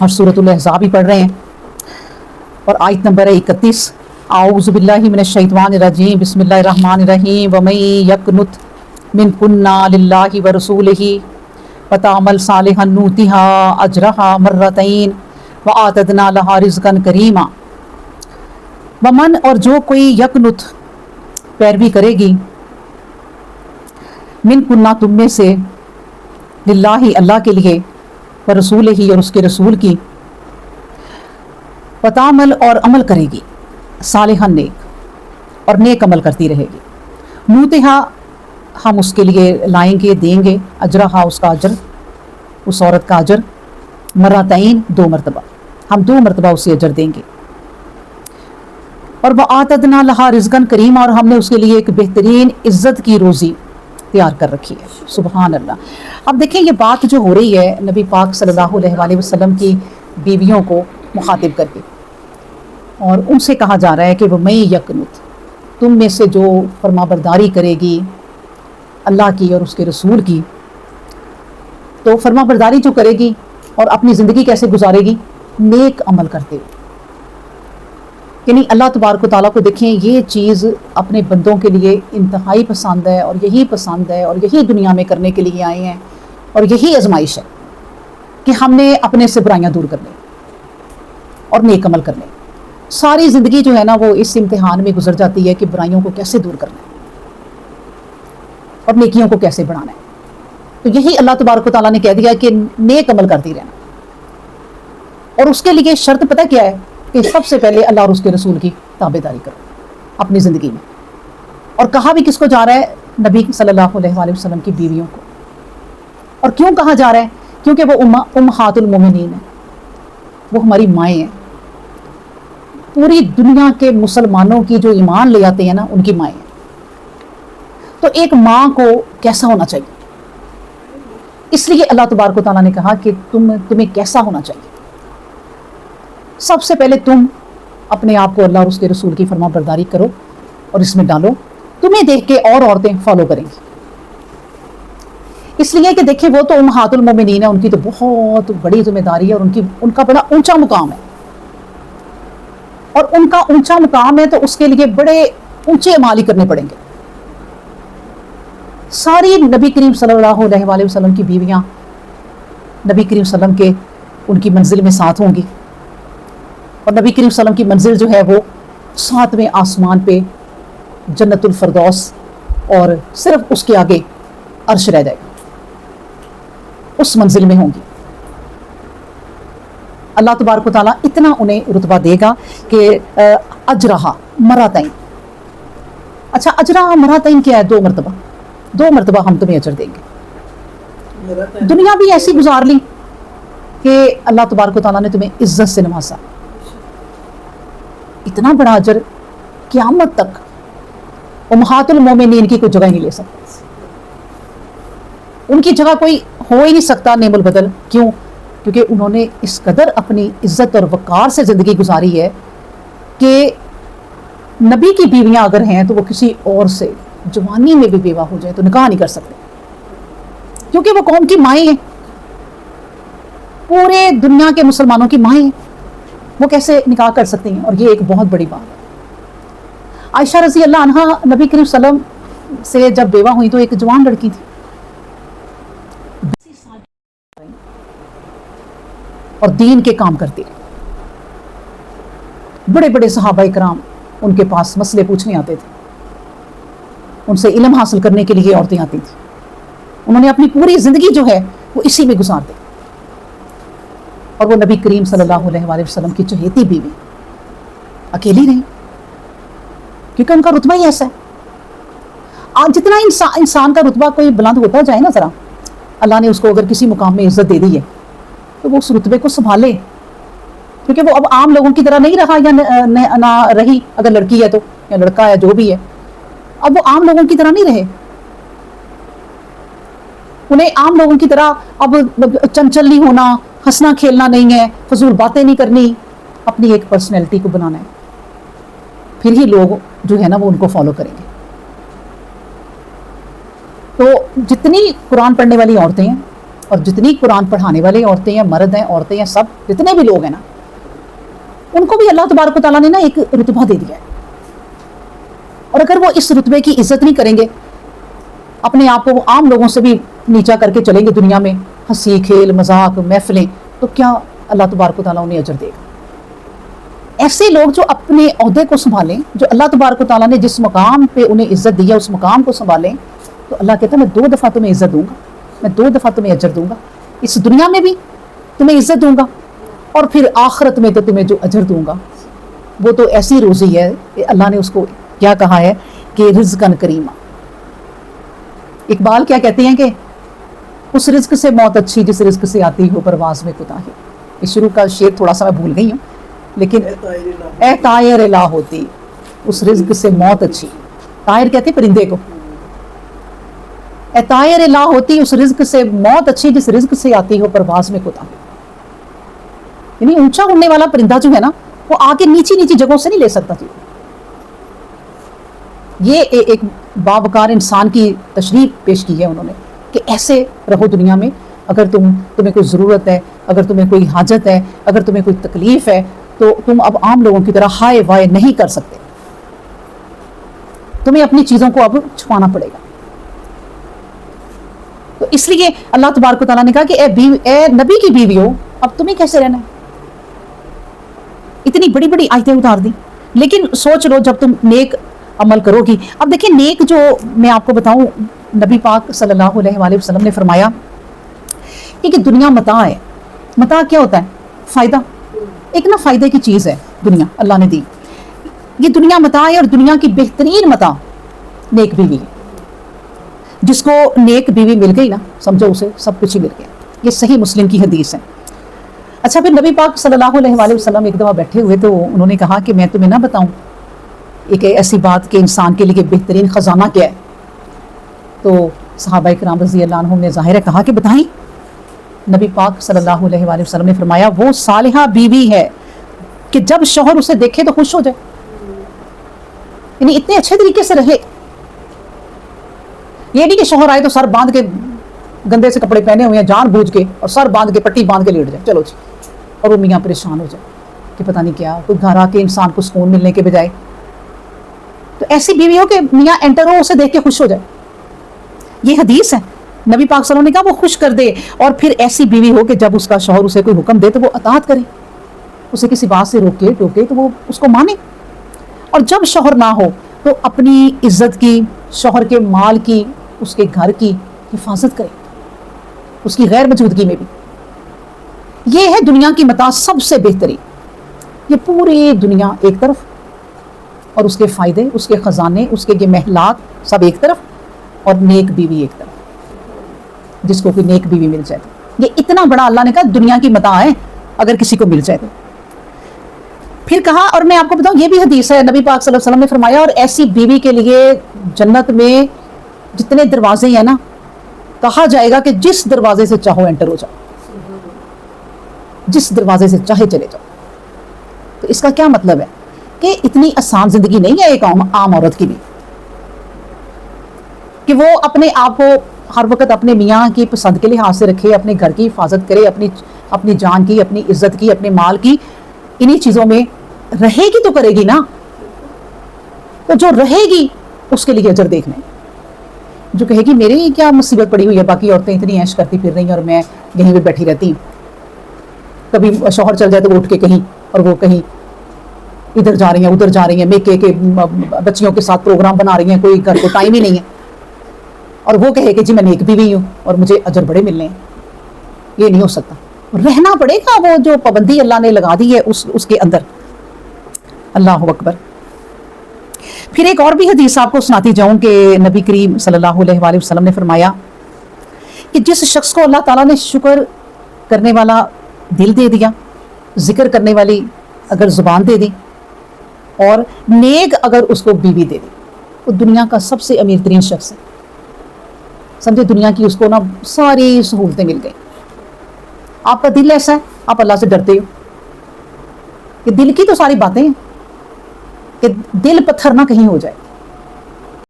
اور سورۃ الاحزاب ہی پڑھ رہے ہیں، اور آیت نمبر ہے 31، اعوذ باللہ من الشیطان الرجیم، بسم اللہ الرحمن الرحیم، ومن یقنت منکن للہ ورسولہ وتعمل صالحا نؤتها اجرها مرتین واعتدنا لها رزقا کریما۔ ومن، اور جو کوئی یقنت پیروی کرے گی، من کنہ تم میں سے، للہ اللہ کے لیے، ورسولہ اور اس کے رسول کی، وتعمل اور عمل کرے گی، صالحا نیک، اور نیک عمل کرتی رہے گی، نوتہا ہم اس کے لیے لائیں گے، دیں گے، اجرہا اس کا اجر، اس عورت کا اجر، مرتین 2 مرتبہ، ہم 2 مرتبہ اسے اجر دیں گے، اور وَآتَدْنَا لَهَا رِزْقًا كَرِيمًا، اور ہم نے اس کے لیے ایک بہترین عزت کی روزی تیار کر رکھی ہے۔ سبحان اللہ۔ اب دیکھیں یہ بات جو ہو رہی ہے نبی پاک صلی اللہ علیہ وآلہ وسلم کی بیویوں کو مخاطب کر کے، اور ان سے کہا جا رہا ہے کہ وَمَن یقنت، تم میں سے جو فرما برداری کرے گی اللہ کی اور اس کے رسول کی، تو فرما برداری جو کرے گی اور اپنی زندگی کیسے گزارے گی؟ نیک عمل کرتے ہوئے۔ یعنی اللہ تبارک و تعالیٰ کو دیکھیں یہ چیز اپنے بندوں کے لیے انتہائی پسند ہے، اور یہی پسند ہے، اور یہی دنیا میں کرنے کے لیے آئے ہیں، اور یہی آزمائش ہے کہ ہم نے اپنے سے برائیاں دور کرنے اور نیک عمل کرنے۔ ساری زندگی جو ہے نا وہ اس امتحان میں گزر جاتی ہے کہ برائیوں کو کیسے دور کرنا ہے اور نیکیوں کو کیسے بڑھانا ہے۔ تو یہی اللہ تبارک و تعالیٰ نے کہہ دیا کہ نیک عمل کرتی رہنا، اور اس کے لیے شرط پتہ کیا ہے کہ سب سے پہلے اللہ اور اس کے رسول کی تابعداری کرو اپنی زندگی میں۔ اور کہا بھی کس کو جا رہا ہے؟ نبی صلی اللہ علیہ وآلہ وسلم کی بیویوں کو۔ اور کیوں کہا جا رہا ہے؟ کیونکہ وہ امہات المومنین ہیں، وہ ہماری مائیں ہیں، پوری دنیا کے مسلمانوں کی جو ایمان لے آتے ہیں نا ان کی مائیں ہیں۔ تو ایک ماں کو کیسا ہونا چاہیے؟ اس لیے اللہ تبارک و تعالیٰ نے کہا کہ تمہیں کیسا ہونا چاہیے؟ سب سے پہلے تم اپنے آپ کو اللہ اور اس کے رسول کی فرما برداری کرو اور اس میں ڈالو، تمہیں دیکھ کے اور عورتیں فالو کریں گی۔ اس لیے کہ دیکھیں وہ تو امہات المومنین ہیں، ان کی تو بہت بڑی ذمہ داری ہے، اور ان کا بڑا اونچا مقام ہے، اور ان کا اونچا مقام ہے تو اس کے لیے بڑے اونچے اعمال ہی کرنے پڑیں گے۔ ساری نبی کریم صلی اللہ علیہ وآلہ وسلم کی بیویاں نبی کریم صلی اللہ علیہ وسلم کے ان کی منزل میں ساتھ ہوں گی، اور نبی کریم صلی اللہ علیہ وسلم کی منزل جو ہے وہ 7ویں آسمان پہ جنت الفردوس، اور صرف اس کے آگے عرش رہ جائے گا، اس منزل میں ہوں گی۔ اللہ تبارک و تعالیٰ اتنا انہیں رتبہ دے گا کہ اجرہا مرتین۔ اچھا اجرہا مرتین کیا ہے؟ 2 مرتبہ، 2 مرتبہ ہم تمہیں اجر دیں گے۔ دنیا بھی ایسی گزار لی کہ اللہ تبارک و تعالیٰ نے تمہیں عزت سے نوازا، اتنا بڑا اجر قیامت تک امہات المومنین کی کوئی جگہ نہیں لے سکتا، ان کی جگہ کوئی ہو ہی نہیں سکتا نعم البدل۔ کیوں؟ کیونکہ انہوں نے اس قدر اپنی عزت اور وقار سے زندگی گزاری ہے کہ نبی کی بیویاں اگر ہیں تو وہ کسی اور سے جوانی میں بھی بیوہ ہو جائے تو نکاح نہیں کر سکتے، کیونکہ وہ قوم کی مائیں ہیں، پورے دنیا کے مسلمانوں کی مائیں ہیں، وہ کیسے نکاح کر سکتی ہیں؟ اور یہ ایک بہت بڑی بات ہے۔ عائشہ رضی اللہ عنہا نبی کریم صلی اللہ علیہ وسلم سے جب بیوہ ہوئی تو ایک جوان لڑکی تھی، اور دین کے کام کرتی رہی۔ بڑے بڑے صحابہ کرام ان کے پاس مسئلے پوچھنے آتے تھے، ان سے علم حاصل کرنے کے لیے عورتیں آتی تھیں۔ انہوں نے اپنی پوری زندگی جو ہے وہ اسی میں گزار دی، اور وہ نبی کریم صلی اللہ علیہ وآلہ وسلم کی چہیتی بیوی اکیلی رہی، کیونکہ ان کا رتبہ ہی ایسا ہے۔ آج جتنا انسان کا رتبہ کوئی بلند ہوتا جائے نا ذرا، اللہ نے اس کو اگر کسی مقام میں عزت دے دی ہے تو وہ اس رتبے کو سنبھالے، کیونکہ وہ اب عام لوگوں کی طرح نہیں رہا یا نہ رہی، اگر لڑکی ہے تو یا لڑکا ہے جو بھی ہے، اب وہ عام لوگوں کی طرح نہیں رہے۔ انہیں عام لوگوں کی طرح اب چنچل نہیں ہونا، ہنسنا کھیلنا نہیں ہے، فضول باتیں نہیں کرنی، اپنی ایک پرسنالٹی کو بنانا ہے، پھر ہی لوگ جو ہے نا وہ ان کو فالو کریں گے۔ تو جتنی قرآن پڑھنے والی عورتیں ہیں اور جتنی قرآن پڑھانے والے عورتیں ہیں، مرد ہیں، عورتیں ہیں، سب جتنے بھی لوگ ہیں نا، ان کو بھی اللہ تبارک و تعالیٰ نے نا ایک رتبہ دے دیا ہے. اور اگر وہ اس رتبے کی عزت نہیں کریں گے، اپنے آپ کو وہ عام لوگوں سے بھی نیچا کر کے چلیں گے دنیا میں، ہنسی کھیل مذاق محفلیں، تو کیا اللہ تبارک و تعالیٰ انہیں اجر دے گا؟ ایسے لوگ جو اپنے عہدے کو سنبھالیں، جو اللہ تبارک و تعالیٰ نے جس مقام پہ انہیں عزت دی ہے اس مقام کو سنبھالیں، تو اللہ کہتا ہے میں 2 دفعہ تمہیں عزت دوں گا، میں 2 دفعہ تمہیں اجر دوں گا. اس دنیا میں بھی تمہیں عزت دوں گا، اور پھر آخرت میں تو تمہیں جو اجر دوں گا وہ تو ایسی روزی ہے کہ اللہ نے اس کو کیا کہا ہے کہ رزقاً کریمہ. اقبال کیا کہتے ہیں کہ اس رزق سے موت اچھی جس رزق سے آتی ہو پرواز میں کوتاہی. اس شروع کا شعر تھوڑا سا میں بھول گئی ہوں، لیکن اے طائر لا ہوتی اس رزق سے موت اچھی. طائر کہتے ہیں پرندے کو. اے طائر لا ہوتی اس رزق سے موت اچھی جس رزق سے آتی ہو پرواز میں کوتاہی. یعنی اونچا اڑنے والا پرندہ جو ہے نا، وہ آ کے نیچی نیچی جگہوں سے نہیں لے سکتا جی. یہ ایک باوقار انسان کی تشریح پیش کی ہے انہوں نے کہ ایسے رہو دنیا میں. اگر تمہیں کوئی ضرورت ہے، اگر تمہیں کوئی حاجت ہے، اگر تمہیں کوئی تکلیف ہے، تو تم اب عام لوگوں کی طرح ہائے وائے نہیں کر سکتے. تمہیں اپنی چیزوں کو اب چھپانا پڑے گا. تو اس لیے اللہ تبارک و تعالیٰ نے کہا کہ اے نبی کی بیویوں، اب تمہیں کیسے رہنا ہے. اتنی بڑی بڑی آیتیں اتار دی. لیکن سوچ لو جب تم نیک عمل کرو گی. اب دیکھیں نیک جو میں آپ کو بتاؤں، نبی پاک صلی اللہ علیہ وآلہ وسلم نے فرمایا کہ دنیا متاع ہے. متاع کیا ہوتا ہے؟ فائدہ. ایک نا فائدے کی چیز ہے دنیا اللہ نے دی. یہ دنیا متاع ہے، اور دنیا کی بہترین متاع نیک بیوی ہے. جس کو نیک بیوی مل گئی نا، سمجھو اسے سب کچھ ہی مل گیا. یہ صحیح مسلم کی حدیث ہے. اچھا پھر نبی پاک صلی اللہ علیہ وآلہ وسلم ایک دفعہ بیٹھے ہوئے تو انہوں نے کہا کہ میں تمہیں نہ بتاؤں ایک ایسی بات کہ انسان کے لیے بہترین خزانہ کیا ہے. تو صحابہ کرام رضی اللہ عنہم نے ظاہر کہا کہ بتائیں. نبی پاک صلی اللہ علیہ وآلہ وسلم نے فرمایا وہ صالحہ بیوی ہے کہ جب شوہر اسے دیکھے تو خوش ہو جائے. یعنی اتنے اچھے طریقے سے رہے. یہ نہیں کہ شوہر آئے تو سر باندھ کے، گندے سے کپڑے پہنے ہوئے ہیں جان بوجھ کے، اور سر باندھ کے پٹی باندھ کے لیٹ جائے چلو جی، اور وہ میاں پریشان ہو جائے کہ پتہ نہیں کیا. کوئی گھر آ کے انسان کو سکون ملنے کے بجائے تو ایسی بیوی ہو کہ میاں انٹر ہو اسے دیکھ کے خوش ہو جائے. یہ حدیث ہے. نبی پاک صلی اللہ علیہ وسلم نے کہا وہ خوش کر دے. اور پھر ایسی بیوی ہو کہ جب اس کا شوہر اسے کوئی حکم دے تو وہ اطاعت کرے، اسے کسی بات سے روکے ٹوکے تو وہ اس کو مانے. اور جب شوہر نہ ہو تو اپنی عزت کی، شوہر کے مال کی، اس کے گھر کی حفاظت کرے، اس کی غیر موجودگی میں بھی. یہ ہے دنیا کی متاع سب سے بہترین. یہ پوری دنیا ایک طرف، اور اس کے فائدے، اس کے خزانے، اس کے یہ محلات سب ایک طرف، اور نیک بیوی ایک طرف. جس کو کوئی نیک بیوی مل جائے تو یہ اتنا بڑا اللہ نے کہا دنیا کی متاع ہے اگر کسی کو مل جائے تو. پھر کہا، اور میں آپ کو بتاؤں یہ بھی حدیث ہے، نبی پاک صلی اللہ علیہ وسلم نے فرمایا اور ایسی بیوی کے لیے جنت میں جتنے دروازے ہیں نا، کہا جائے گا کہ جس دروازے سے چاہو انٹر ہو جاؤ، جس دروازے سے چاہے چلے جاؤ. تو اس کا کیا مطلب ہے کہ اتنی آسان زندگی نہیں ہے ایک عام عورت کی بھی، کہ وہ اپنے آپ کو ہر وقت اپنے میاں کی پسند کے لحاظ سے رکھے، اپنے گھر کی حفاظت کرے، اپنی جان کی، اپنی عزت کی، اپنے مال کی. انہی چیزوں میں رہے گی تو کرے گی نا. تو جو رہے گی اس کے لیے اجر دیکھنا ہے. جو کہے گی میرے کیا مصیبت پڑی ہوئی ہے، باقی عورتیں اتنی عیش کرتی پھر رہی ہیں اور میں یہیں پہ بیٹھی رہتی ہوں. کبھی شوہر چل جائے تو وہ اٹھ کے کہیں، اور وہ کہیں ادھر جا رہی ہیں ادھر جا رہی ہیں، میکے کے بچیوں کے ساتھ پروگرام بنا رہی ہیں، کوئی گھر کو ٹائم ہی نہیں ہے. اور وہ کہے کہ جی میں نیک بیوی ہوں اور مجھے اجر بڑے ملنے ہیں. یہ نہیں ہو سکتا. رہنا پڑے گا وہ جو پابندی اللہ نے لگا دی ہے اس کے اندر. اللہ اکبر. پھر ایک اور بھی حدیث آپ کو سناتی جاؤں کہ نبی کریم صلی اللہ علیہ وآلہ وسلم نے فرمایا کہ جس شخص کو اللہ تعالیٰ نے شکر کرنے والا دل دے دیا، ذکر کرنے والی اگر زبان دے دی، اور نیک اگر اس کو بیوی دے دی، وہ دنیا کا سب سے امیر ترین شخص ہے. سمجھے دنیا کی اس کو نا ساری سہولتیں مل گئی. آپ کا دل ایسا ہے، آپ اللہ سے ڈرتے ہو کہ دل کی تو ساری باتیں ہیں کہ دل پتھر نہ کہیں ہو جائے.